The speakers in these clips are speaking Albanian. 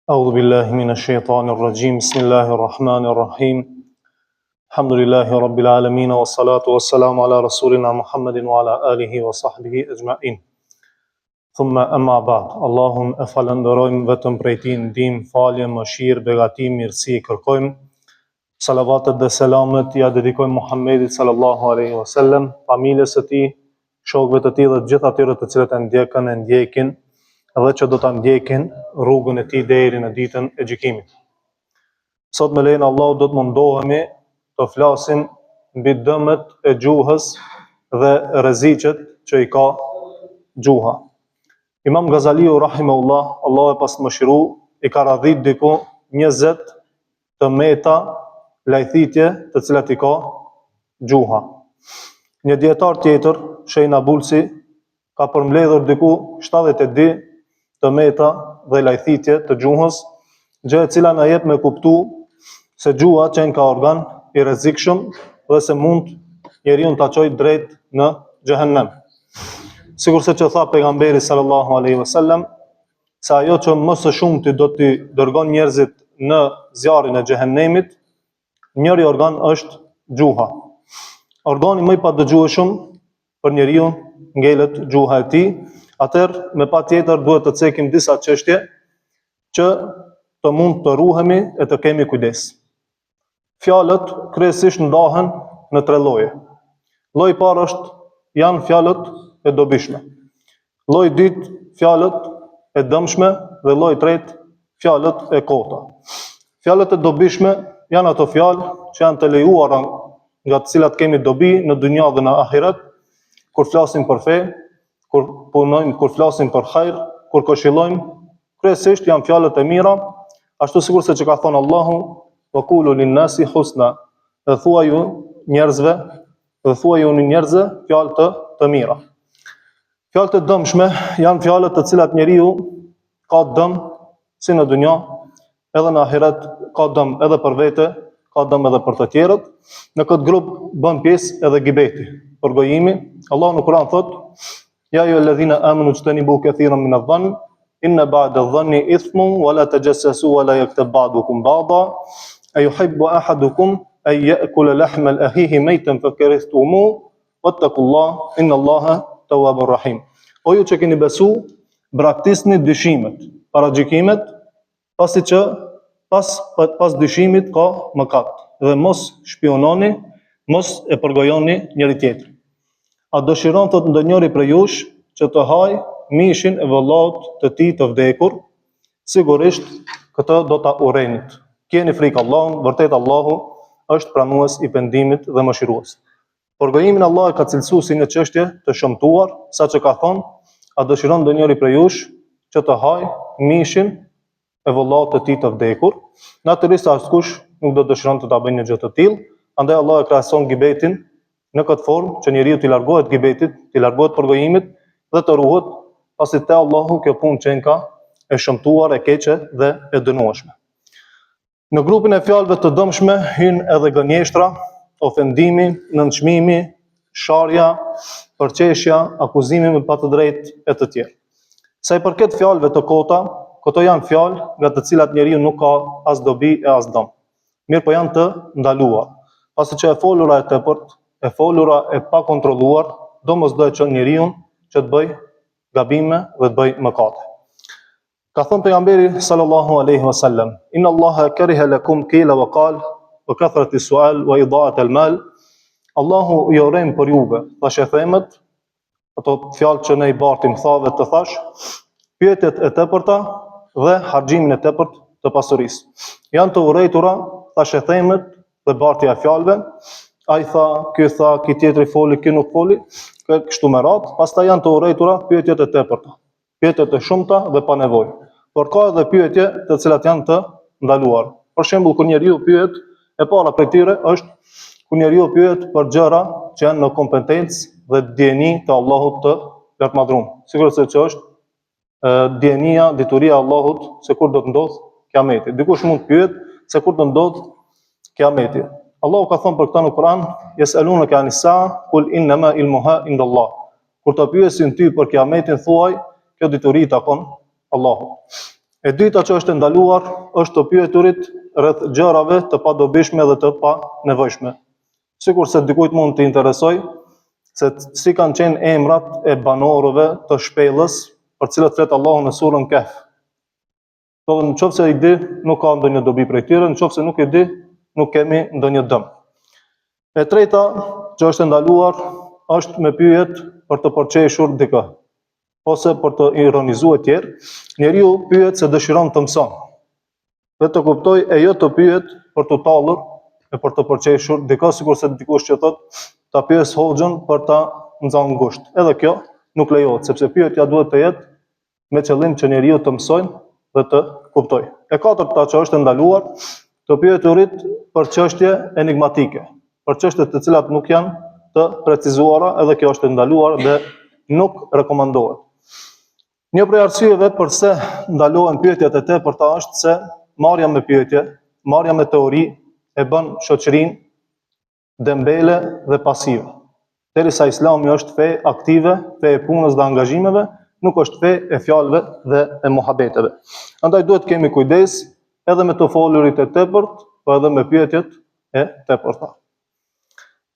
أعوذ بالله من الشيطان الرجيم بسم الله الرحمن الرحيم الحمد لله رب العالمين والصلاة والسلام على رسولنا محمد وعلى آله وصحبه أجمعين ثم أما بعد اللهم أفلندرojmë vetëm prej Ti ndihmë, falje, mëshirë, begati, mirësi kërkojmë. Salavatet dhe selamet ja dedikojmë Muhammedit sallallahu alaihi wasallam, familjes së tij, shokëve të tij dhe të gjithë atyre të cilët e ndjekën e ndjekin dhe që do ta ndjekin rrugën e tij deri në ditën e gjykimit. Sot me lejen e Allahut do të mundohemi të flasim mbi dëmet e gjuhës dhe rreziqet që i ka gjuha. Imam Gazaliu rahimahullah, Allahu e pasmëshiru, i ka radhit diku 20 të meta lajthitje të cilat i ka gjuha. Një dietar tjetër, Sheikh Nabulsi, ka përmbledhur diku 72 të meta dhe lajthitje të gjuhës, gjë e cila na jep me kuptu se gjuha qenë ka organ i rrezikshëm dhe se mund njeriu ta çojë drejt në xhehenem. Sikur se që tha pejgamberi sallallahu alaihi wasallam, se ajo që më së shumti do t'i dërgon njerëzit në zjarrin e xhehenemit, njëri organ është gjuha. Organi më i padëgjueshëm për njeriu ngelet gjuha e tij. Atëherë, me patjetër duhet të cekim disa çështje që të mund të ruhemi e të kemi kujdes. Fjalët kryesisht ndahen në 3 lloje. Lloji i parë janë fjalët e dobishme. Lloji i dytë fjalët e dëmshme dhe lloji i tretë fjalët e kota. Fjalët e dobishme janë ato fjalë që janë të lejuara nga të cilat kemi dobi në dynja dhe në ahiret, kur flasim për fe, kur punojmë, kur flasim për hajr, kur këshillojmë, kryesisht janë fjalët e mira, ashtu sikur se që ka thonë Allahu, wa qulu lin-nasi husna, dhe thuaju njerëzve, fjalë të mira. Fjalët e dëmshme janë fjalët të cilat njeriu ka dëm si në dynja, edhe në ahiret ka dëm edhe për vete, ka dëm edhe për të tjerët. Në këtë grup bën pjesë edhe gibeti, përgojimi. Allahu në Kur'an thotë: Ya ayyuhalladhina amanu ijtanibu kathiran min adh-dhann inna ba'da adh-dhanni ithmun wa la tajassasu wa la yaktab ba'dukum ba'da ayuhibbu ahadukum an ya'kula lahma al-akhihi maytan fakarihtumuhu wattaqullaha inna Allaha tawwabur rahim. O ju që keni besu, braktisni dyshimet, para gjykimet, pasi që pas dyshimit ka mëkat, dhe mos shpiononi, mos e përgojoni njëri tjetrin. A dëshiron, thot, ndonjëri prej jush që të haj mishin e vëllaut të tij të vdekur? Sigurisht këtë do ta urrenit. Keni frikë Allahun, vërtet Allahu është pranues i pendimit dhe mëshirues. Përgojimin Allah e ka cilësuar si një çështje të shëmtuar, saqë ka thonë: a dëshiron ndonjëri prej jush që të haj mishin e vëllaut të tij të vdekur? Natyrisht askush nuk do dëshiron të ta bëjë një gjë të tillë, andaj Allah e krahason gibetin në këtë formë që njeriu t'i largohet gibetit, t'i largohet përgojimit dhe të ruhet, pasi te Allahu kjo punë qenë ka e shëmtuar, e keqe dhe e dënueshme. Në grupin e fjalëve të dëmshme hyn edhe gënjeshtra, ofendimi, nënçmimi, sharja, përqeshja, akuzimi me pa të drejtë e të tjerë. Sa i përket fjalëve të kota, këto janë fjalë nga të cilat njeriu nuk ka as dobi e as dëm. Mirë po janë të ndaluar, pasi që e folura e tepërt, e folura e pa kontrolluar, domosdoshmë çon njeriu që të bëj gabime dhe të bëj mëkate. Ka thënë pejgamberi sallallahu alaihi wasallam: inna Allaha kariha lakum qila wa qal wa kathrati su'al wa ida'at al-mal. Allahu i urren për juve thashë themet, ato fjalë që ne i bartim thave të thash, pyetjet e tepërta dhe harxhimin e tepërt të pasurisë. Janë të urrejtura thashë themet dhe bartja e fjalëve. Ai tha, ky tha, ky tjetri foli, ky nuk foli, kështu me radhë. Pastaj janë të urrejtura pyetjet e tepërta, pyetjet e shumta dhe pa nevojë. Por ka edhe pyetje të cilat janë të ndaluara. Për shembull, kur njeriu pyet, e para prej tyre është kur njeriu pyet për gjëra që janë në kompetencë dhe dieni të Allahut të lartmadhëruar. Sigurisht se është dienia, dituria e Allahut se kur do të ndodh kiameti. Dikush mund të pyet se kur do ndodh kiameti. Allahu ka thonë për këtë në Kur'an: "Yes'alunaka anis-sa'a qul innama ilmuha indallah." Kur të pyesin ty për kiametin, thuaj, kjo dituri takon Allahu. E dyta që është ndaluar është të pyeturit rreth gjërave të padobishme dhe të panevojshme. Sikur se dikujt mund të interesoj se si kanë qenë emrat e banorëve të shpellës, për cilët flet Allahu në surën Kahf. Do në qoftë se i di, nuk ka ndonjë dobi prej tyre, në qoftë se nuk i di, nuk kemi ndonjë dëm. E treta që është ndaluar është me pyet për të përqeshur dikë, ose për të ironizuar tjerë. Njeriu pyet se dëshiron të mëson, dhe të kuptoj e jo të pyet për të tallur e për të përqeshur dikë, sikurse dikush që thotë ta pyes hoxhën për ta nxanë ngusht. Edhe kjo nuk lejohet, sepse pyetja duhet të jetë me qëllim që njeriu të mësojë dhe të kuptoj. E katërta që është ndaluar, të pyeturit për çështje enigmatike, për çështje të cilat nuk janë të precizuara, edhe kjo është ndaluar dhe nuk rekomandohet. Një prej arsyeve pse ndalohen pyetjet e tepërta është se marrja me pyetje, marrja me teori e bën shoqërinë dembele dhe pasive. Derisa Islami është fe aktive, fe e punës dhe angazhimeve, nuk është fe e fjalëve dhe e muhabeteve. Andaj duhet kemi kujdes edhe me të folurit e tepërt, po edhe me pyetjet e tepërta.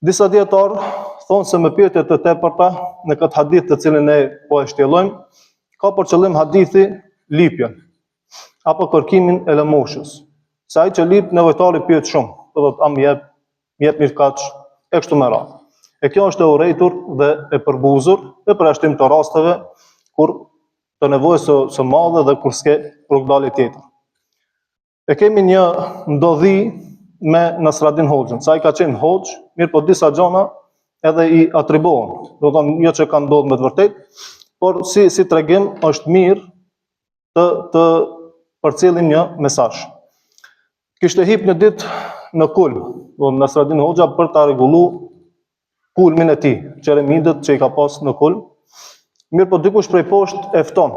Disa dietarë thonë se me pyetjet e tepërta në këtë hadith të cilin ne po e shtjellojmë, ka për qëllim hadithi lipjen apo kërkimin e lëmoshës. Se ai që lip nevojtari pyet shumë, do thotë am jep mirë kaç e kështu me radhë. E kjo është e urrejtur dhe e përbuzur në përjashtim të rasteve kur të nevojës së madhe dhe kur s'ke rrugdalje tjetër. E kemi një ndodhi me Nasradin Hoxhën. Sa i ka qenë hoxh, mirë po disa gjona edhe i atribuohen. Do të thonë jo që kanë ndodhur me të vërtetë, por si tregim është mirë të përcjellim një mesazh. Kishte hip një ditë në kulm, do Nasradin Hoxha për ta rregulluar kulmin e tij, qeremidët që i ka pas në kulm. Mirë po dikush prej poshtë e fton.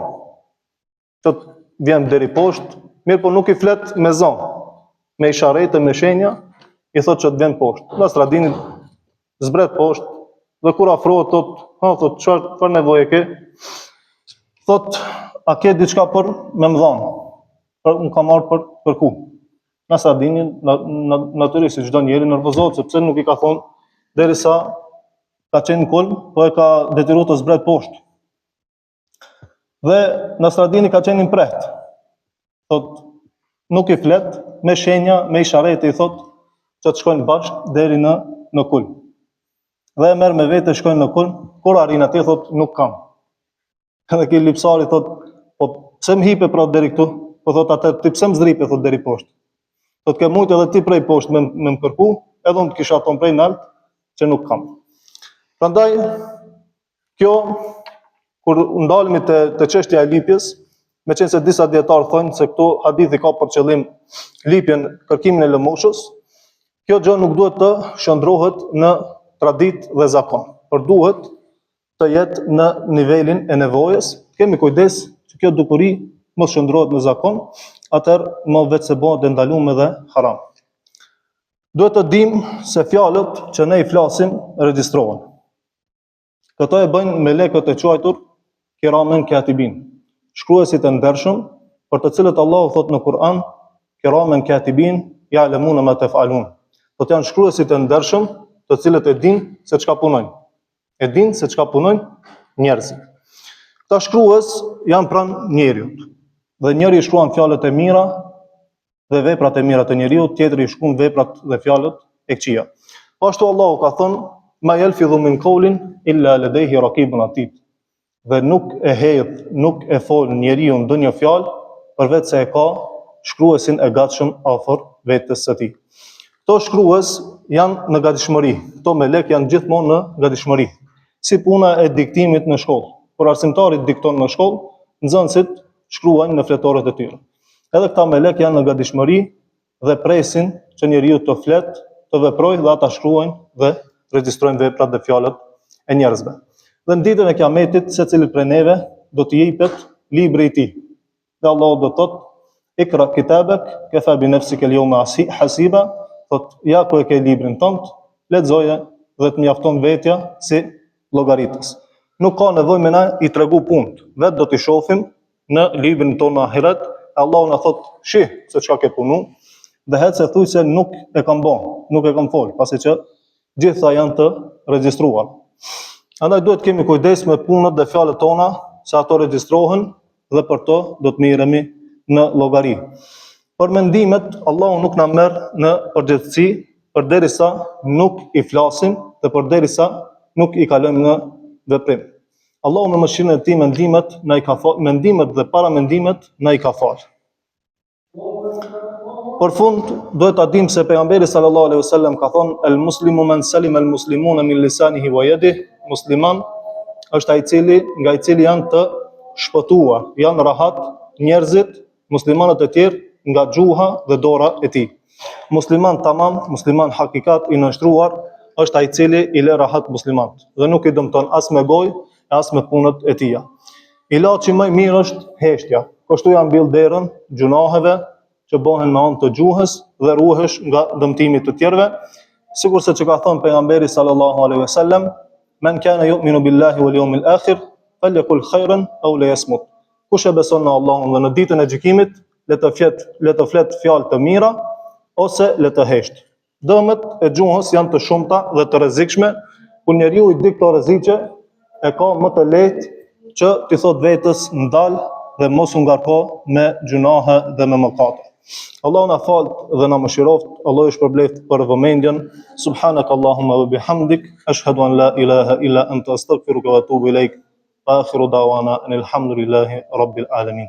Që vjen deri poshtë, mirë po nuk i flet me zonë, me isharete, me shenja, i thot që të vjen poshtë. Nasradini zbret poshtë, dhe kur afrohet thot çfarë nevojë ke? Thot, a ke diçka për me më dhanë? Unë kam marrë për ku? Nasradini natyrisht si çdo njeri nervozohet, sepse nuk i ka thonë derisa ka qenë në kulm, po e ka detyruar të zbret poshtë. Dhe Nasradini ka qenë impret. Thot, nuk i flet, me shenja, me isharete i thot që të shkojnë bashkë deri në kulm. Dhe e merr me vete, shkojnë në kulm, kur arrin atje thot nuk kam. Edhe ky lipsari thot, po pse më hipe pra deri këtu? Po thot atë ti pse më zripe thot deri poshtë? Thot ke mujt edhe ti prej poshtë me më kërku, edhe unë të kisha thonë prej nalt që nuk kam. Prandaj kjo kur ndalemi te çështja e lipjes, meqense disa dietarë thonë se këtu hadithi ka për qëllim lipjen, kërkimin e lëmoshës, kjo gjë nuk duhet të shndrohet në traditë dhe zakon, por duhet të jetë në nivelin e nevojës. Kemi kujdes që kjo dukuri mos shndrohet në zakon, atëherë më vetë se bëhet e ndaluar dhe haram. Duhet të dimë se fjalët që ne i flasim regjistrohen. Këto e bëjnë melekët e quajtur kiramen katibin, shkruesit e ndershëm, për të cilët Allahu thot në Kur'an, kiramen katibin ya'lamuna ma taf'alun. Do të janë shkruesit e ndershëm, të cilët e dinë se çka punojnë. E dinë se çka punojnë njerëzit. Këta shkrues janë pranë njeriut. Dhe njëri i shkruan fjalët e mira dhe veprat e mira të njeriu, tjetri i shkruan veprat dhe fjalët e këqija. Ashtu Allahu ka thënë: "Ma yalfidhu min qawlin illa ladayhi raqibun atid." Dhe nuk e hedh, nuk e fol njeriu ndonjë fjalë përveç se e ka shkruesin e gatshëm afër vetes së tij. Këto shkrues janë në gatishmëri. Këto melek janë gjithmonë në gatishmëri. Si puna e diktimit në shkollë. Kur arsimtari dikton në shkollë, nxënësit shkruajnë në fletoret e tyre. Edhe këta melek janë në gatishmëri dhe presin që njeriu të flet, të veprojë dhe ata shkruajnë dhe regjistrojnë veprat dhe fjalët e njerëzve. Dhe në ditën e Kiametit secilit prej neve do t'i jepet libri i tij. Dhe Allahu do thotë: "Ikra kitabak kafa bi nafsika al-yawma hasiba." Thot, ja ku e ke librin tënd, lexoje dhe të mjafton vetja si llogaritës. Nuk ka nevojë me na i tregu punë, vetë do t'i shohim në librin tonë ahiret Allahu na thot, "Shih se çka ke punu", dhe het se thuj se nuk e kam bën, nuk e kam fol, pasi që gjitha janë të regjistruar. Andaj duhet kemi kujdes me punët dhe fjalët tona, se ato regjistrohen dhe për to do të merremi në llogari. Për mendimet, Allahu nuk na merr në përgjithësi, përderisa nuk i flasim dhe përderisa nuk i kalojmë në veprim. Allahu me mëshirën e tij mendimet na i ka fal, mendimet dhe paramendimet na i ka fal. Për fund, duhet ta dim se pejgamberi sallallahu alaihi wasallam ka thonë: "El muslimu man salima al muslimuna min lisanihi wa yadihi", musliman është ai nga i cili janë të shpëtuar, janë rahat njerëzit, muslimanët e tjerë nga gjuha dhe dora e tij. Musliman tamam, musliman hakikat i nënshtruar është ai i cili i lë rahat muslimanët dhe nuk i dëmton as me gojë, as me punët e tija. Ilaçi më i mirë është heshtja. Kështu ja mbill derën gjunaheve që bëhen me anë të gjuhës dhe ruhesh nga dëmtimi të tjerëve, sikurse që ka thënë pejgamberi sallallahu alaihi wasallam: "Men kana yu'minu billahi wal yawmil akhir, falyakul khairan aw liyasmut." Kush e beson në Allahun dhe në ditën e gjykimit, le të flet fjalë të mira ose le të hesht. Dëmet e gjuhës janë të shumta dhe të rrezikshme, kur njeriu i di këto rreziqe, e ka më të lehtë që t'i thot vetës ndal dhe mos u ngarko me gjunahe dhe me mëkate. Allahu na fal dhe na mëshiroft, Allahu ju shpërbleft për vëmendjen. Subhanakallahumma wa bihamdik, ashhadu an la ilaha illa anta, astaghfiruka wa atubu ilaik. Akhiru da'wana alhamdulillahi rabbil alamin.